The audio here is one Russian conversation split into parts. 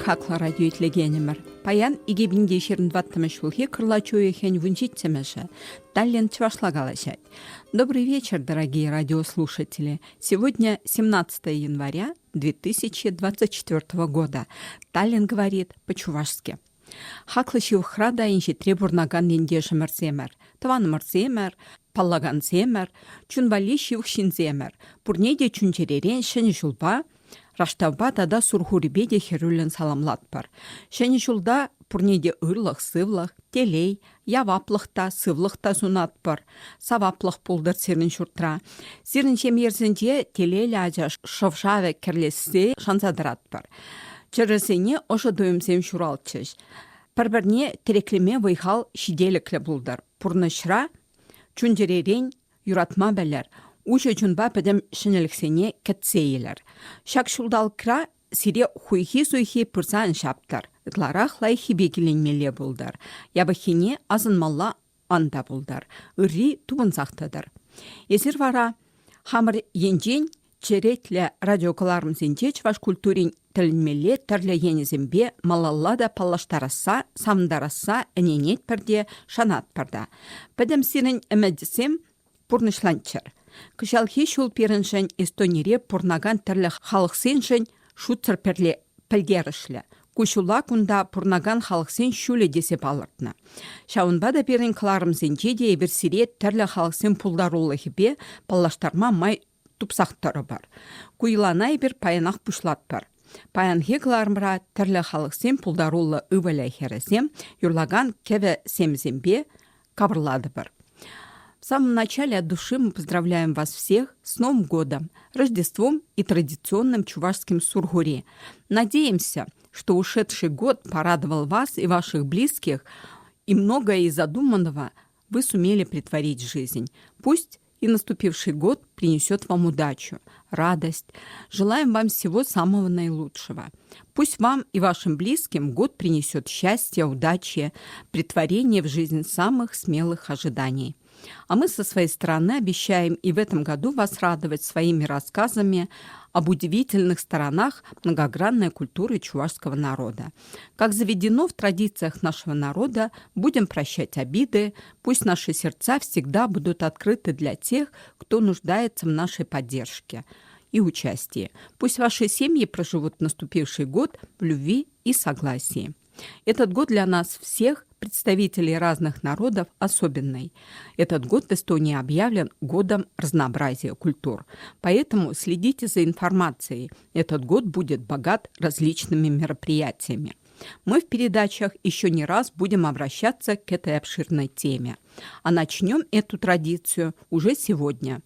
Хакла радио итлегенемер. Паян иге бинде 22 шулхе крылачуе хень вунчитцемеше. Таллин чвашлагалашать. Добрый вечер, дорогие радиослушатели. Сегодня 17 января 2024 года. Таллин говорит по-чувашски. Хаклышев храда инши требурнаган линдеши мерсемер. Таван мерсемер, паллаган семер, чунвалишев шинземер. Пурнеде чунчеререн шен жулба, раштавба тада сурхурибеде херулен саламлатпар. Шен жулда пурнеде ырлых, сывлых, телей, яваплыхта, сывлыхта сунатпар. Саваплых пулдыр сирин шуртра. Сирин шемерзінде телейлі ажа шовшаве керлесі шансадыратпар. Чырысыне ошы дойымсем шуралчыш. Пірбірне тереклеме вайхал шиделіклі бұлдар. Пурнышра, чунжеререн, юратма бәлер. Ушы чунба пәдім шынеліксене кәтсейлер. Шак шулдал кра сире хуйхи-суйхи пырсан шаптар. Итларах лайхи бекеленмеле бұлдар. Ябахине азынмалла анда бұлдар. Үрри тубын сақтадар. Есір вара, хамыр енжен черетлі радиокаларымсенде чваш культурин тілінмеле тірлі енізімбе малаллада паллаштараса, самдараса, әненет пірде, шанат пірді. Пәдім сирін әмәдісем пұрнышланчыр. Кышалхи шул періншін эстонире пұрнаган тірлі халықсеншін шутсыр пірле пілгерішлі. Кушула кунда пұрнаган халықсен шулі десе балыртна. Шаунбада перін кыларымсенде де ебірсіре тірлі халықсен пұлдарулы хебе паллаштарма май тупсақтары бар. Куйланай бір паянақ пұшлат бар. Паянхе кыларымра тірлі халықсен пұлдарулы ывалай хересем юрлаган кеве семзембе кабырлады бар. В самом начале от души мы поздравляем вас всех с Новым годом, Рождеством и традиционным чувашским сургури. Надеемся, что ушедший год порадовал вас и ваших близких, и многое из задуманного вы сумели претворить в жизнь. Пусть и наступивший год принесет вам удачу, радость. Желаем вам всего самого наилучшего. Пусть вам и вашим близким год принесет счастье, удачи, претворение в жизнь самых смелых ожиданий. А мы со своей стороны обещаем и в этом году вас радовать своими рассказами об удивительных сторонах многогранной культуры чувашского народа. Как заведено в традициях нашего народа, будем прощать обиды, пусть наши сердца всегда будут открыты для тех, кто нуждается в нашей поддержке и участии. Пусть ваши семьи проживут наступивший год в любви и согласии. Этот год для нас всех, представителей разных народов, особенный. Этот год в Эстонии объявлен годом разнообразия культур. Поэтому следите за информацией. Этот год будет богат различными мероприятиями. Мы в передачах еще не раз будем обращаться к этой обширной теме. А начнем эту традицию уже сегодня.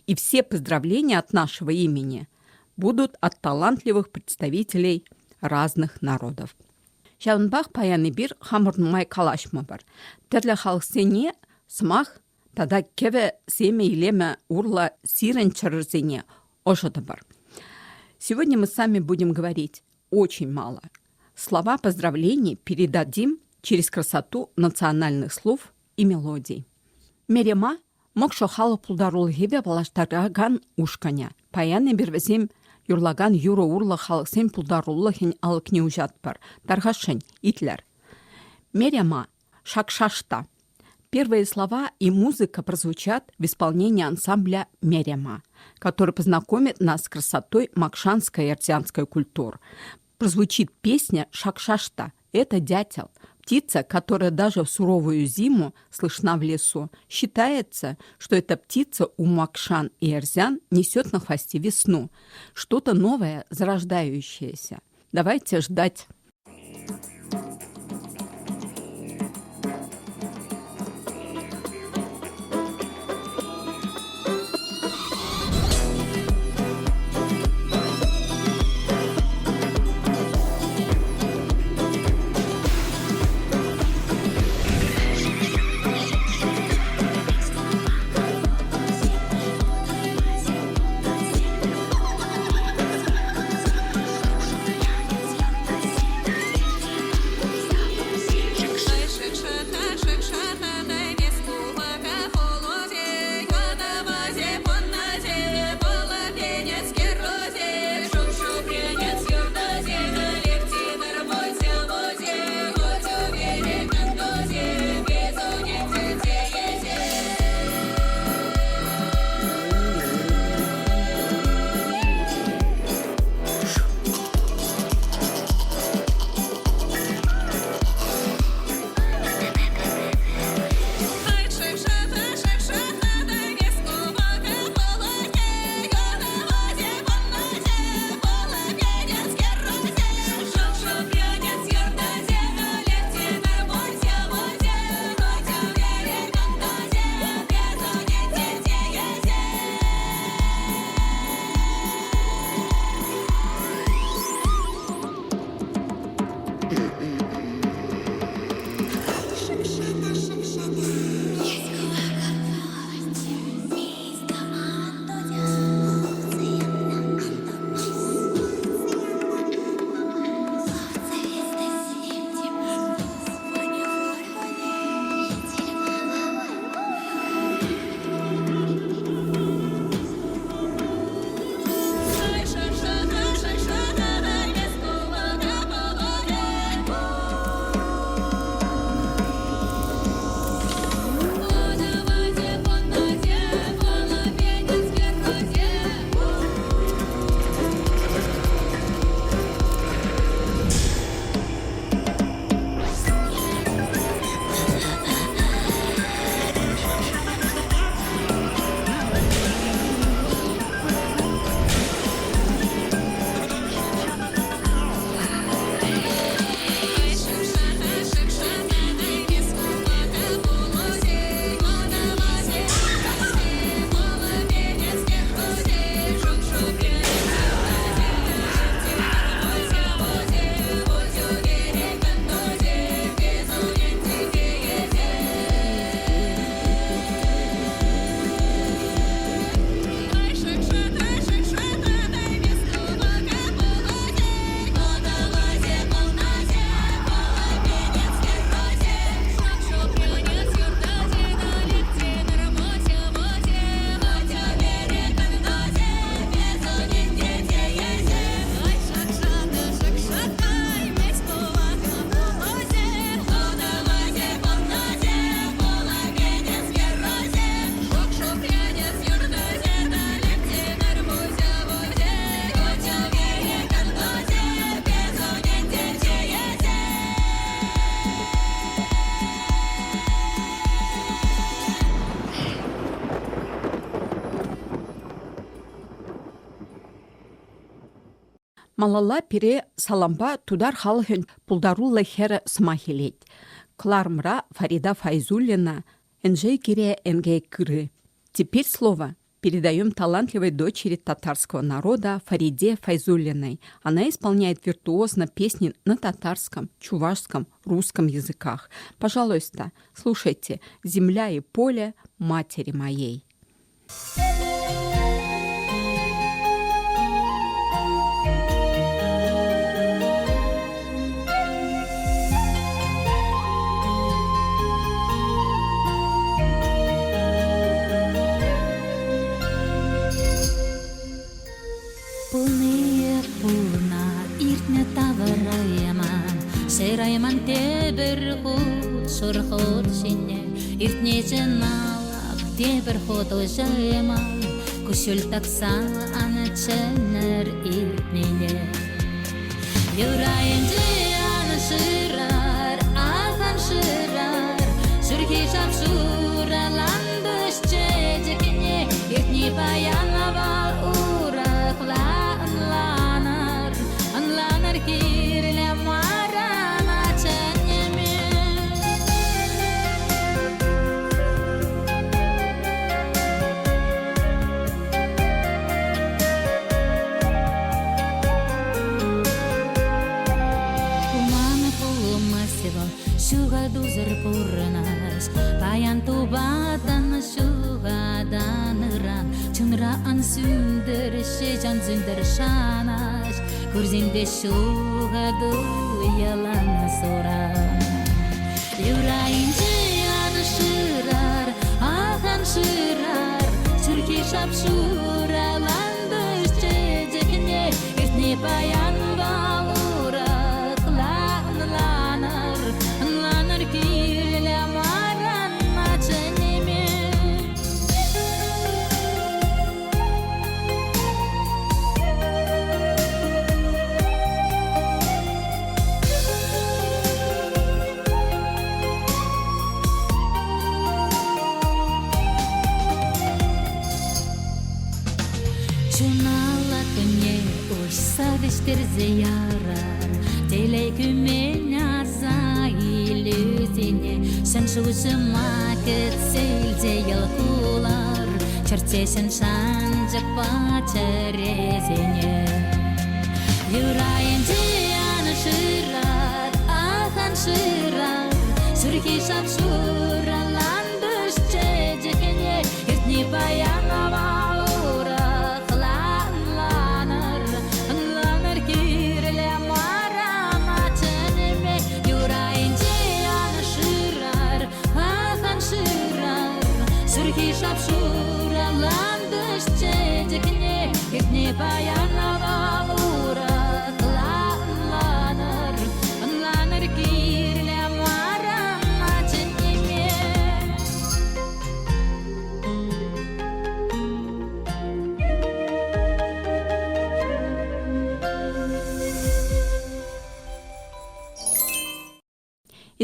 И все поздравления от нашего имени будут от талантливых представителей разных народов. Шаунбах паяны бир хамырнмай калашма бар. Тірлі халықсене смах, тада кеве семе илеме урла сирен чарырзене ошыды бар. Сегодня мы сами будем говорить очень мало. Слова поздравлений передадим через красоту национальных слов и мелодий. Мерема мокшо халы пулдарул хебе балаштараган ушканя. Паяны бирвезем юрлаган юро урла халықсен пулдарулы хен алыкне ужат бар. Таргашын, итлер. Мерема, шакшашта. Первые слова и музыка прозвучат в исполнении ансамбля Мерема, который познакомит нас с красотой макшанской и артзианской культуры. Прозвучит песня «Шакшашта». Это дятел, птица, которая даже в суровую зиму слышна в лесу. Считается, что эта птица у макшан и эрзян несет на хвосте весну. Что-то новое, зарождающееся. Давайте ждать. Малалла пире саламба тудар халыхын пулдарулы хер смахилет. Клармра Фарида Файзуллина, энжей кире энге кыры. Теперь слово передаем талантливой дочери татарского народа Фариде Файзуллиной. Она исполняет виртуозно песни на татарском, чувашском, русском языках. Пожалуйста, слушайте «Земля и поле матери моей». Серайман тебір худ, шұрхуд шине, иртнечен алап, тебір худ ожайман, күшіл такса аны ченер иртнене. Юрайынды аны шырар, ахан шырар, шүрхи жап шураландыш чедекіне, иртне баянавал урақла анланар кирле Шугадузыр пурнаш, паян тубадан шугаданыран, чынраан сүндір, шежан зүндір шанаш, көрзенде шугаду ялан соран. Юрайын жиян шырар, ахан шырар, сүрке шап шураландыш чедекіне, ертне паян балура, кланланар, кирле маран маченеме. Чунала көне уж садыштерзе ярар, телейкүмен азайлюзине, шын шушыма кетселде елкулар, чертесін шанжық бачерезине. Юрайын жияны шырар, ахан шырар, сүрхи шап шураландыш чедекіне, ертне баянава Шап шураландыш чедекіне, ертне баянава урак ланар кирле маран маченеме.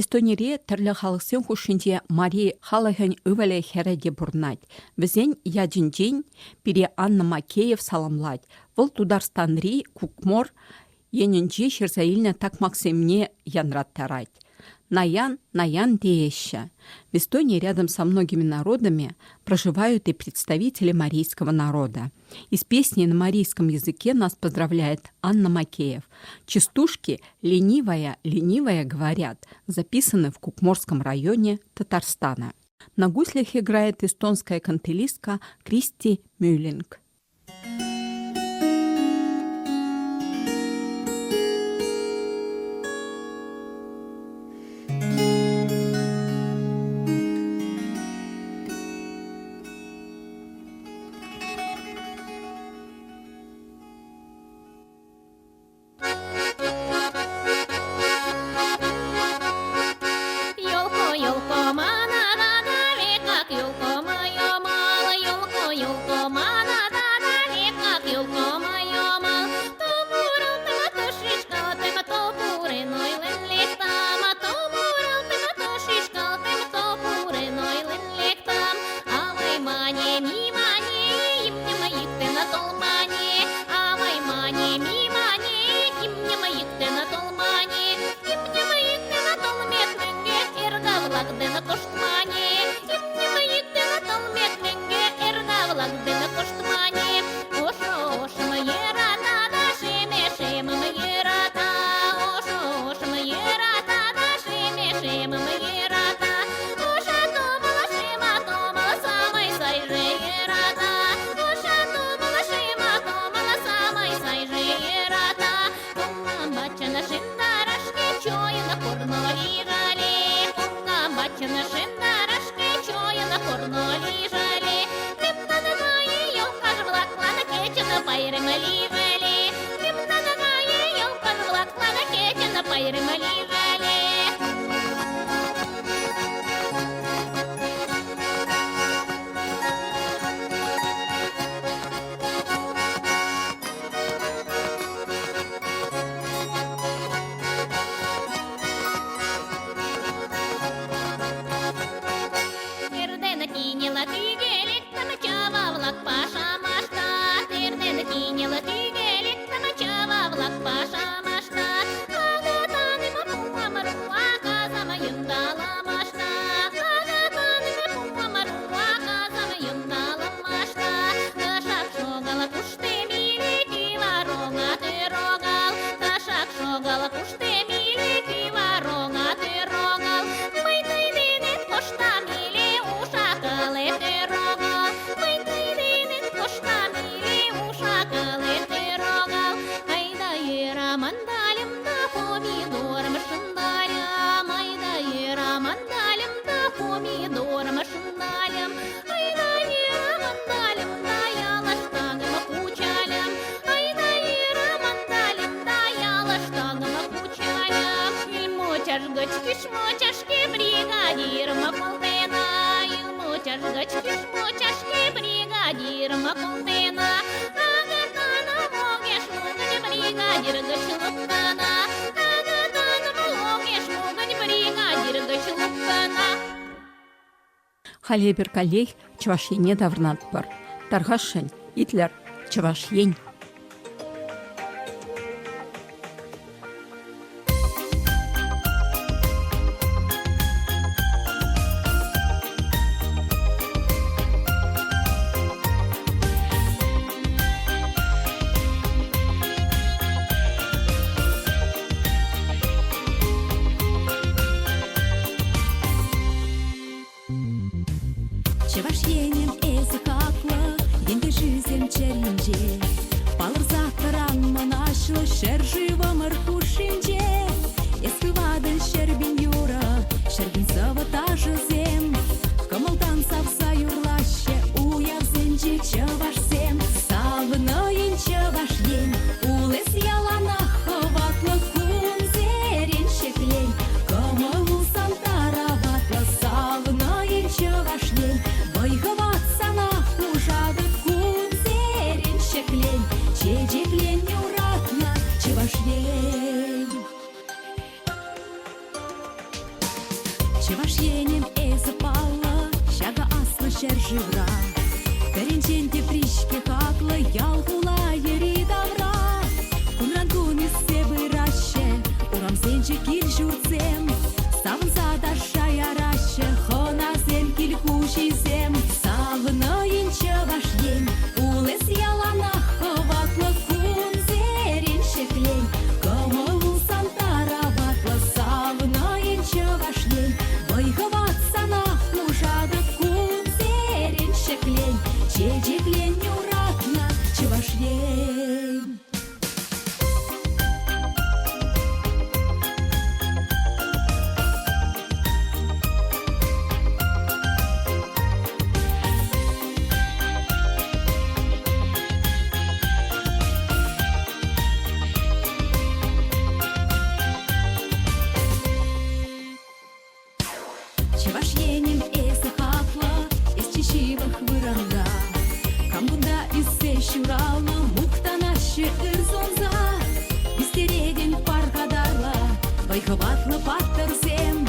Эстонире түрлі халықсын хушинде Мари халығын өвелі хереде бұрнать. Візен яджин пире Анна Макеев саламлать. Выл Тударстанри кукмор енінже шерзаильна так максимне янраттарать. Наян дееща. В Эстонии рядом со многими народами проживают и представители марийского народа. Из песни на марийском языке нас поздравляет Анна Макеев. Частушки «Ленивая, ленивая» говорят, записаны в Кукморском районе Татарстана. На гуслях играет эстонская кантелистка Кристи Мюллинг. Юлко, мана, Ergavlagdena koştmani İpnimi yıktığına talmetmenge Ergavlagdena koştmani Oşo oşma yerata da şeme şemim yerata Oşo oşma yerata da şeme şemim yerata Oşa tomala şema tomala samay sayre yerata Oşa tomala şema tomala samay sayre yerata Kumam bachana şindarashke çoyuna kornoli жали Kumam bachana şindarashke çoyuna kornoli жали Limna nagayi yolkar vlaklana keçina bayrimali жали Limna nagayi yolkar vlaklana keçina bayrimali жали Эрдена кинела тигелек, намачава влак паша машта. Эрдена кинела тигелек, намачава влак паша машта. Агатаны мапуа маруа, казама юндала машта. Агатаны мапуа маруа, казама юндала машта. Ташак шогала куште мили, кива рога ты рогал. Ташак шогала куште мили, кива рога ты рогал. Мы ты динет кошта мили, ушакалы ты рогал. Мы ты динет кошта мили, ушакалы ты рогал. Айда ера мандалем да помидором шиндалем. Айда ера мандалем да помидором шиндалем. Айда ера мандалем да ялаштагым кучалем. Айда ера мандалем да ялаштагым кучалем. Илмочашгыч кишмочашки бригадир макултена. Илмочашгыч кишмочашки бригадир макултена. Агатана могеш мугань бригадир гыч луктана. Агатана могеш мугань бригадир гыч луктана. Халебер калей чувашене даврнат бар. Таргашын, итлер чувашень. Чевашьенем язык акла, енді жизем черінже. Балыр зақтыран мұнашлы шер живым ыркушинже. Ескывадын шербин юра, шербин савата жызем. Кымылдан сапса юрлаще, уявзенже чевашсем. Савныйын чевашьен, улес ялана хыватлы кунзерен шеклен. Кымылусан тараватлы савныйын чевашьен. Бойгыватсана хужады кунзерен шеклен. Чежеклен юратна чевашьен. Чевашьенем эзі палла, шага аслы шер живра. Кәренченде пришке хаклы, ялгула ери давра. Кунран кунис себы раще, урам сенче кил журцем. Савынса да шаяраще, хонасем кил хушизем. Савныйын чевашьен, улес ялана хыватлы кунзерен шеклен. Кымылусан тараватлы савныйын чевашьен. Бойгыватсана хужады кунзерен шеклен. Чежеклен юратна чевашьен. Чевашьенем эзі хақлы, ес чешивых выранда. Камбунда үссе шуралы, муқтанашы ырзонза. Истереген паргадарла, байғыватлы паттырзем.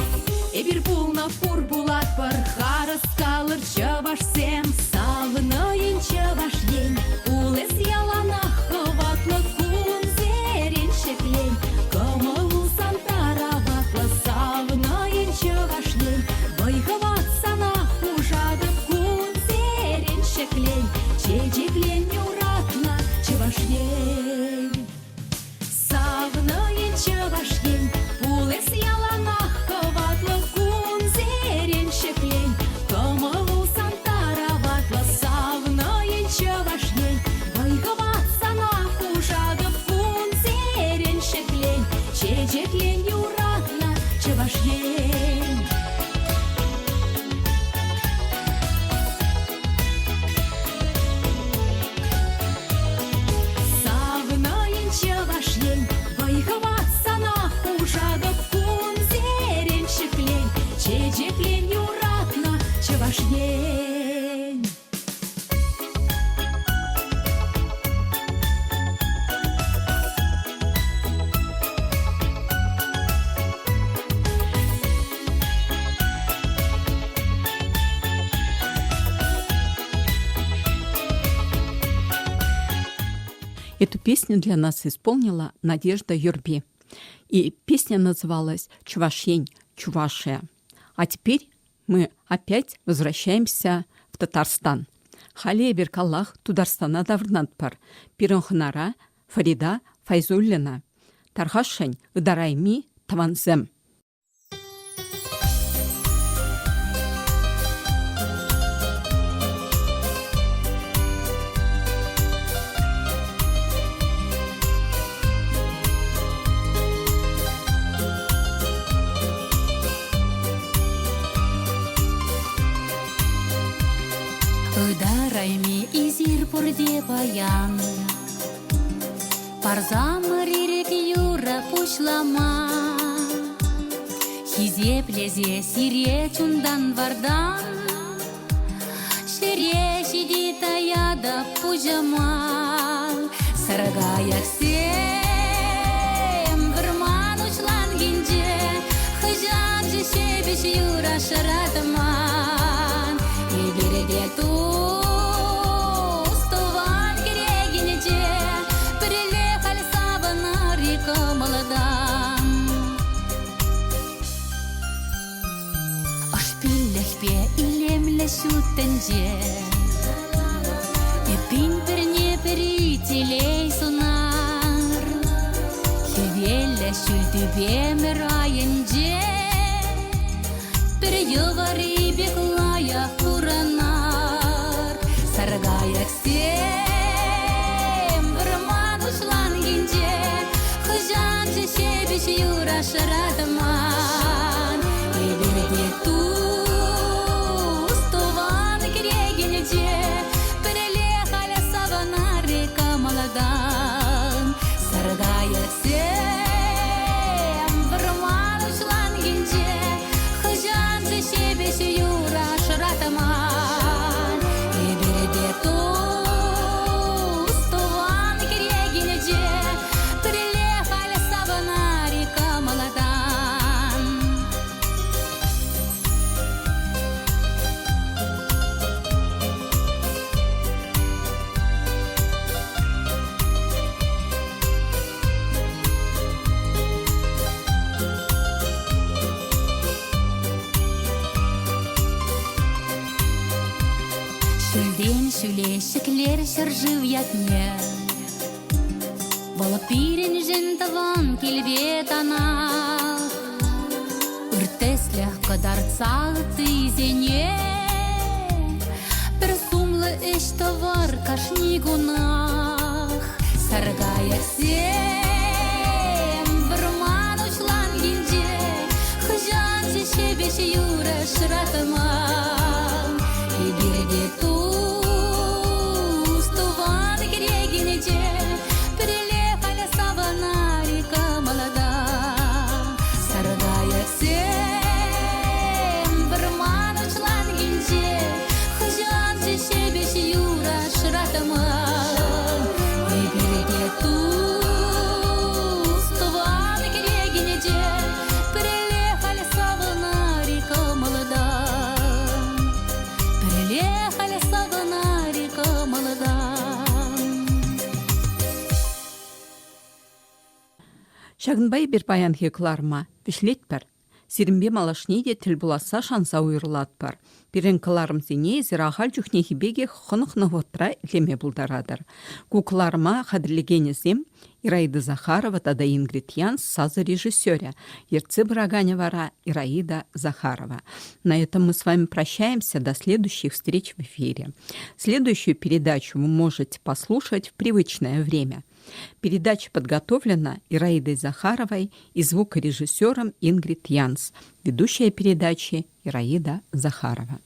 Эбір пулна фур булат бар, харыс калыр чевашсем. Савныйын чевашьен, улес ялана хыватлы кунзерен шеклен. Кымылусан тараватлы савныйын чевашьен. чуваш ень. Эту песню для нас исполнила Надежда Юрби. И песня называлась «Чувашень, Чувашия». А теперь мы опять возвращаемся в Татарстан. Халия Беркаллах Тударстана даврнатпар. Пиренхнара Фарида Файзуллина. Тархашень Ыдарайми Таванзем. Ыдарайми изир пурде паян, парзам рирек юра пушлама, хизе плезе сире чундан вардан, шире шиди таяда пужамал, саргаяк сем вырман учлан гинже, хыжан же шебеш юра шаратман, и береде ту. Шутенже, и пинтер не перителей сонар, хевеле шульты бемераенже, переговори беглая фуранар, саргаяк сем вырман ушлан гинже, хыжан же шебеш юра шаратман, и береге ту. Шүлешіклер шыржыв ятне, болып пирен жентаван келбет ана, үртеслях кадарцал тызене, бір сумлы эш товар кашни гунах, саргаяк сем вырман учлан гинже, хыжан же шебеш юра шыратман, и береге ту. Шагынбай бір баян хекларма, вишлет бар. Сирімбе малашнеде тіл буласа шанса уйрылат бар. Бірін кыларым зене зирахал жүхнехи беге хынықны ғотра илеме бұлдарадыр. Кукларма қадірлігенізем Ираида Захарова тада Ингрид Янс сазы режиссеря, Ерцы Бараганевара Ираида Захарова. На этом мы с вами прощаемся до следующих встреч в эфире. Следующую передачу вы можете послушать в привычное время. Передача подготовлена Ираидой Захаровой и звукорежиссером Ингрид Янс. Ведущая передачи Ираида Захарова.